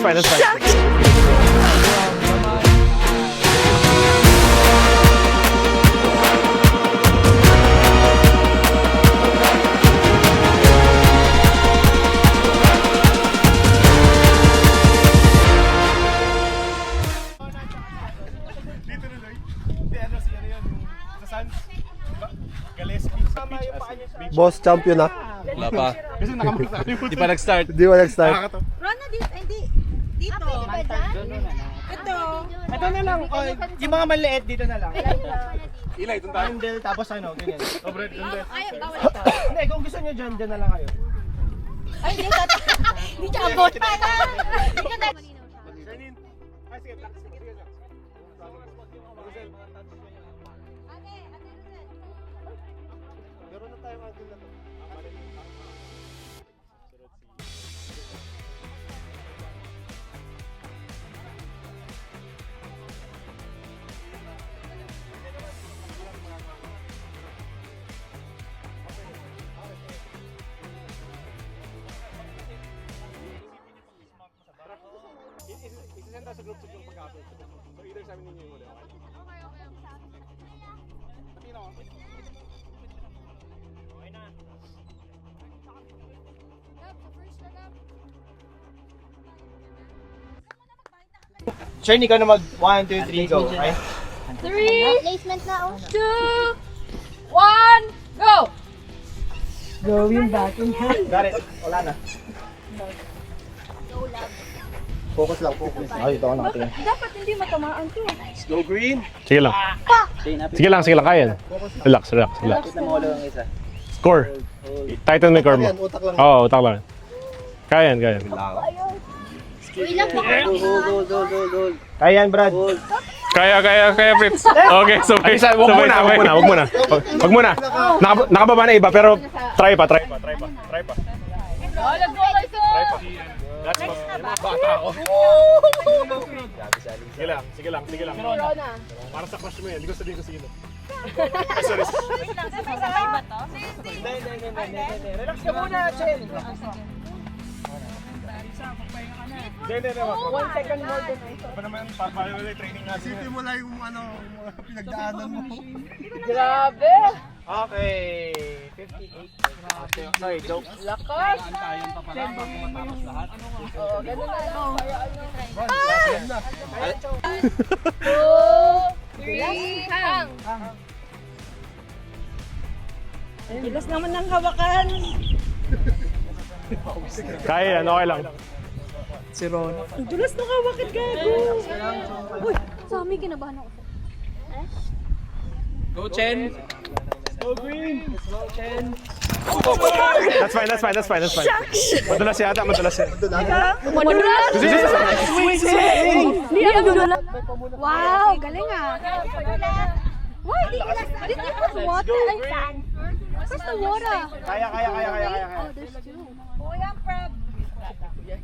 fine, that's fine. Boss champion na. Wala pa. Hindi pa nag-start. Hindi mo nag-start. Rona, hindi. Dito. Ito. Ito na lang. Oh, yung mga maliit dito na lang. Ilay, doon tayo. Handle, tapos ano, ganyan. Sobre, doon tayo. Ay, bawal ito. Hindi, kung gusto nyo dyan na lang kayo. Ay, hindi ka. Hindi ka abot. Hindi ka na. Ay, sige, tax. Meron na tayong angle na to. Isisenta sa group yung pag-upload. So either sa amin ninyo yung muli. Okay? Tingnan ko. Okay na. Shane, ikaw na mag 1, 2, 3, go. Okay? 3, placement na, 2, 1, go! Going back in hand. Got it. Wala na. Focus lang, focus. Ay, ito ako nakatingin. Dapat hindi matamaan to. Go green. Sige lang. Sige lang, kaya yan. Relax. Score. Tighten mo yung core mo. Yan, utak lang. Oo, utak lang. Kaya yan. Ilang pa Kaya yan, Brad. Kaya, Fritz. Okay, so wag muna. Nakababa na iba, pero try pa. That's bata ako. Sige lang. Para sa crush mo yan, hindi ko sabihin ko sino. Sorry. Sabay ba to? Hindi. Relax ka muna, Shane. Hindi. 1 second more than Ba naman, papayo na training natin. Isipin mo lang yung mga pinagdaanan mo. Grabe! Okay. 58. Sorry, joke. Lakas! Oo, ganun na lang. Hayaan nyo. 2, 3, hang! Bilas naman ng hawakan. Kaya yan, okay lang. Si Ron. Ang dulas ng hawakan, gago. Uy, sa amin kinabahan ako. Go, Chen. Go green. Go, Chen. That's fine. Madulas yata. Madulas? Swing. Madulas. Wow, galing ah. Why? Did you put water? Ay, saan? Where's the water? Kaya. Oh, there's two. Kuya, Prab. Guys,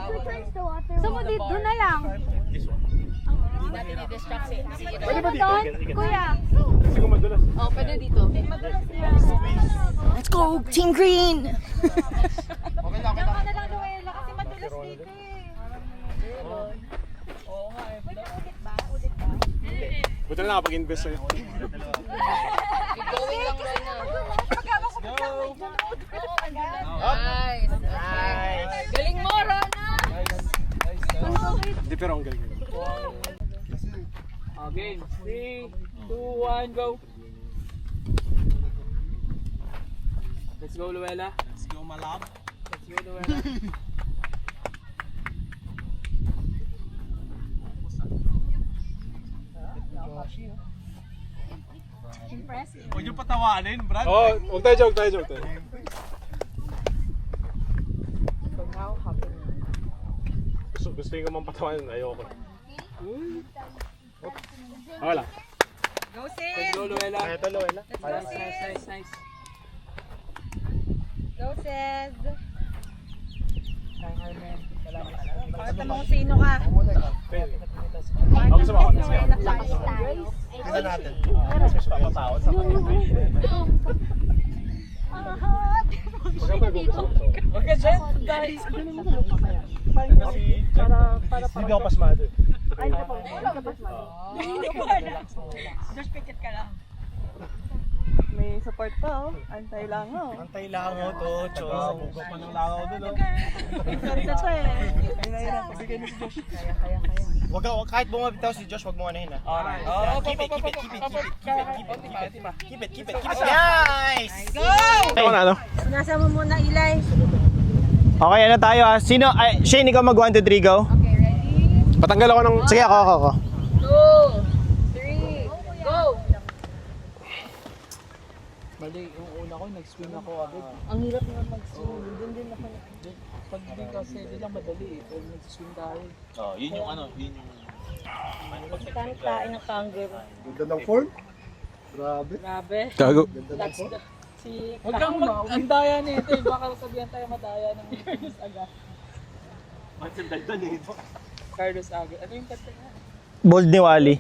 returns the water. So, dito na lang. Pwede ba doon? Kuya. Kasi kung madulas. Oh, pwede dito. Madulas yan. Let's go, Team Green! Okay na. Tama na lang, Noela, kasi madulas dito eh. Ulit ba? Buti na nakapag-invest sa'yo. Going lang muna. Pagkawa ko Nice. Galing mo, Rona! Hindi, pero ang galing. Game. 3, 2, 1, go. Let's go, Luella. Let's go, Malab. Let's go, Luella. Impressive. Huwag yung patawanin, Brad. Oo, huwag tayo joke. Gusto ko mang patawanin, ayoko. Okay lang. Go, sis! Let's go, Luella. Ito, Luella. Nice. Go, sis! Pakita mo kung sino ka. Ako gusto mo. Lakas tayo. Tingnan natin. Huwag ka dyan, guys. Hindi ako pasmado eh. Just pikit ka lang. May support pa, oh. Antay lang, oh. Antay lang ako to, Chos. Bugo pa ng langaw doon, oh. Sarita siya, eh. Ay, pagbigay mo si Josh. Kaya. Wag ka, kahit bumabitaw si Josh, wag mo anahin ha. Alright. Keep it. Guys! Ako na, ano? Nasa mo muna, Eli. Okay, ano tayo ah? Sino? Ay, Shane, ikaw mag 1, 2, 3, go. Okay, ready? Patanggal ako ng... Sige, ako. 2, 3, go! Mali, yung una ko, nag-swing ako agad. Ang hirap nga mag-swing. Doon din ako. Pag din kasi, di lang madali eh. Pag nag-swing tayo. Yun yung ano, yun yung... Kantain ng kangaroo. Ganda ng form. Grabe. Grabe. Gago. That's the... Huwag kang ang daya nito eh. Baka sabihan tayo madaya ng Carlos Aga. Carlos Aga. Ano yung kanta nga? Bold ni Wally.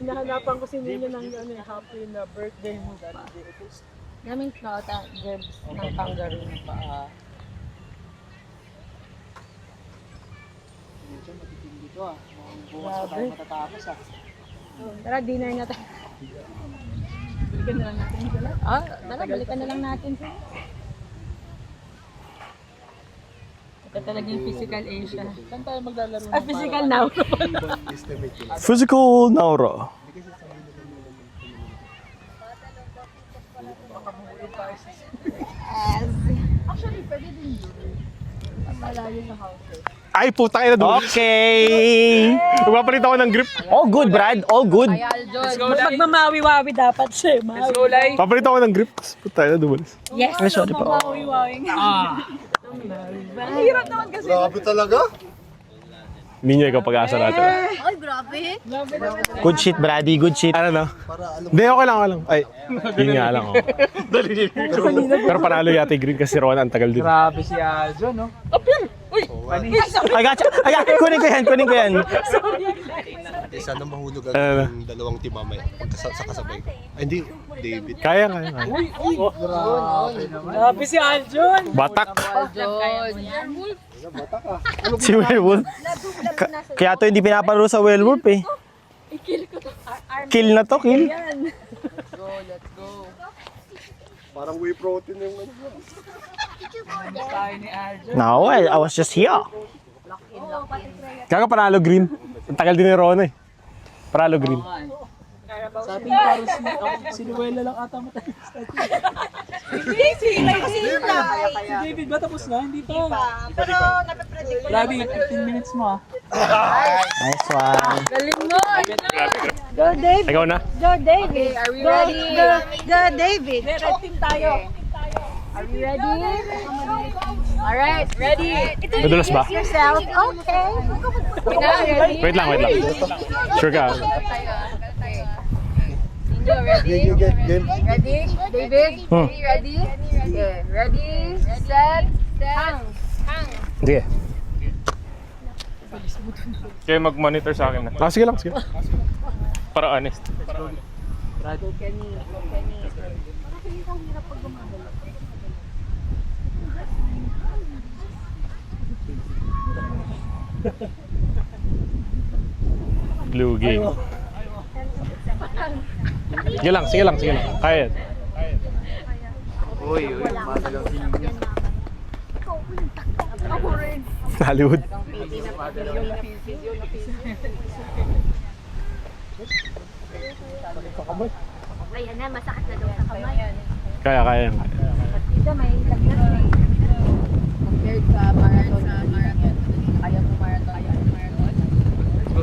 Hinahanapan ko si Nino ng ano, happy na birthday mo. Gaming nota, gerbs ng kangaroo. Medyo matitindi to ah. Bukas pa tayo matatapos ah. Tara, dinner na tayo. Balikan na lang natin ito lang. Tara, balikan na lang natin. Ito talaga yung physical Asia. Saan tayo maglalaro ng Physical now. Physical Nauro. Actually, pwede din yun. Malayo sa house. Ay, putang ina doon. Okay. Magpapalit ako ng grip. All good, Brad. All good. Magmamawi-wawi dapat siya. Let's go, Lai. Papalit ako ng grip. Putang ina, dumalis. Yes. Ay, sorry po. Mawi-wawi nga. Ang hirap naman kasi. Grabe talaga. Hindi niya ikaw pag-asa natin. Ay, grabe. Good shit, Brady. Good shit. Ano na? Para alam Hindi, okay lang. Ay, yun nga lang. Oh. Pero panalo yata yung green kasi Ron, ang tagal din. Grabe si Aljo, no? Uy! Panis. I got you. Kunin ko yan. sana mahulog Ano na? ang dalawang team mamaya. Sa kasabay. Ay, hindi. David. Kaya. Grabe si Aljon. Batak. Si Werewolf. Kaya to hindi pinapalaro sa Werewolf eh. Kill na to, kill. Parang whey protein yung ano. Tayo ni Aljon. No, I was just here. Kaya panalo green. Ang tagal din ni Ron eh. Panalo green. Sabi ni Carlos, si Luella lang ata matay. Si David ba tapos na? Hindi pa. Pero napapredict ko. Grabe, 15 minutes mo ah. Nice one. Galing mo. Go, David. Ikaw na? Go, David. Are we ready? Go, David. Red team tayo. Are we ready? Alright, ready. Madulas ba? Yourself. Okay. Ready? Wait lang. Sure ka? Ninjo, ready? Game. Ready? David? Ready? Okay. Ready? Set. Hang. Sige. Kayo mag-monitor sa akin na. Sige lang. Para honest. Blue game. Sige lang. Kaya yan. Hollywood. Ayan na, masakit na daw sa kamay. Kaya yan. Dito may lagnat. Compared sa marathon, kaya mo marathon.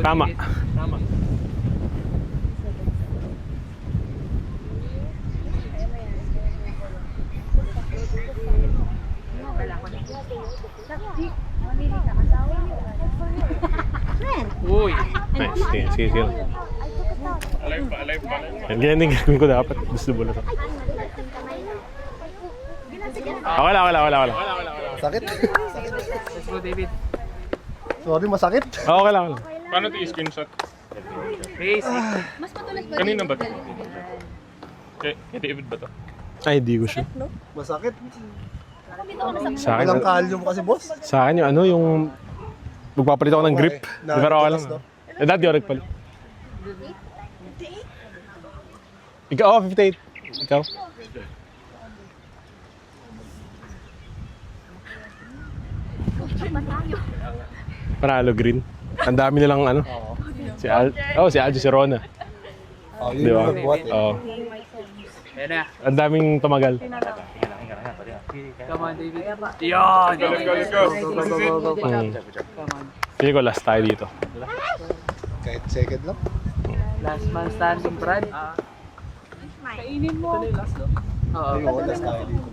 Tama. Uy. Nice. Sige. Ganyan din gagawin ko dapat. Gusto mo na sa... Wala. Sakit. Let's go, David. Sorry, masakit. Okay lang. Paano ito i-screenshot? Basic. Mas matulas ba? Kanina ba? Kay David ba to? Ay, di ko siya. Masakit. Sa akin, Walang calcium kasi, boss. sa akin yung ano, yung magpapalit ako ng grip. Na- Pero okay lang. no? Eh, dati ako nagpalit. Ikaw, 58. Ikaw? Panalo green. Ang dami nilang ano. Si Aljo, si Rona. Oh, Di yun ba? yung nagbuhat eh. Oo. Ang daming tumagal. Come on, David. Let's go. Sige ko, last tayo dito. Kahit second lang. Last man standing, Brad. Kainin mo. Oo. Ayun, last tayo dito.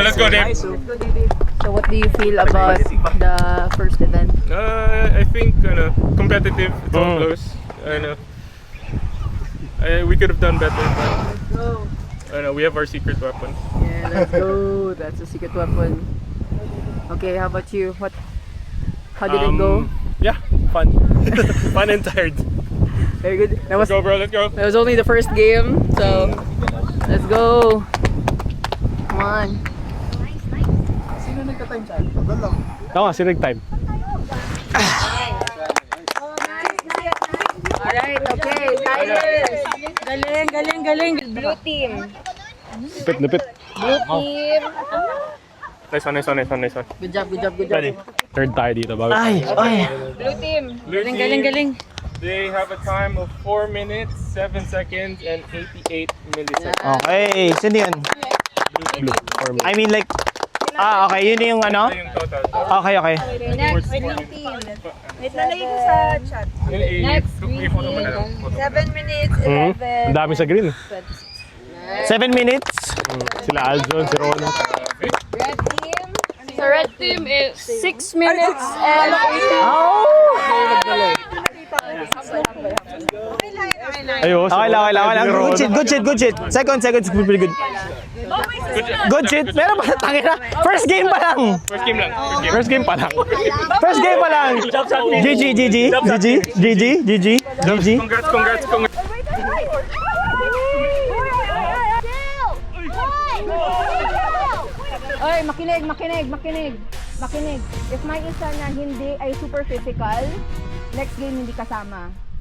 Let's go, Dave. So what do you feel about the first event? I think competitive. It's all close. We could have done better, but we have our secret weapon. Yeah, let's go. That's a secret weapon. Okay, how about you? How did it go? Yeah, fun. Fun and tired. Very good. Let's go, bro. Let's go. That was only the first game, so let's go. Come on. Sino nagka-time sa akin? Tagal lang. Ako nga, sinag time. Alright, okay. Silence. Galing. Blue team. Lupit. Blue team. Nice one. Good job. Ready? Third tayo dito. Ay! Blue team. Blue team, They have a time of 4 minutes, 7 seconds, and 88 milliseconds. Okay, sino yun? Blue. I mean like, okay, yun yung ano? Ito yung total. Okay. Next, green team. Wait, lalagay ko sa chat. Next, green Photo mo na lang. team. 7 minutes, Ang 11. dami sa green. 7 minutes. Sila Aljon, si Rona. Red team. The red team is 6 minutes and 18. Ayun, okay lang. Good shit. Second, pretty good. Good shit. Meron pa, tangina. First game pa lang. First game lang. GG. Congrats. Oy, makinig. If may isa na hindi ay super physical, next game hindi kasama.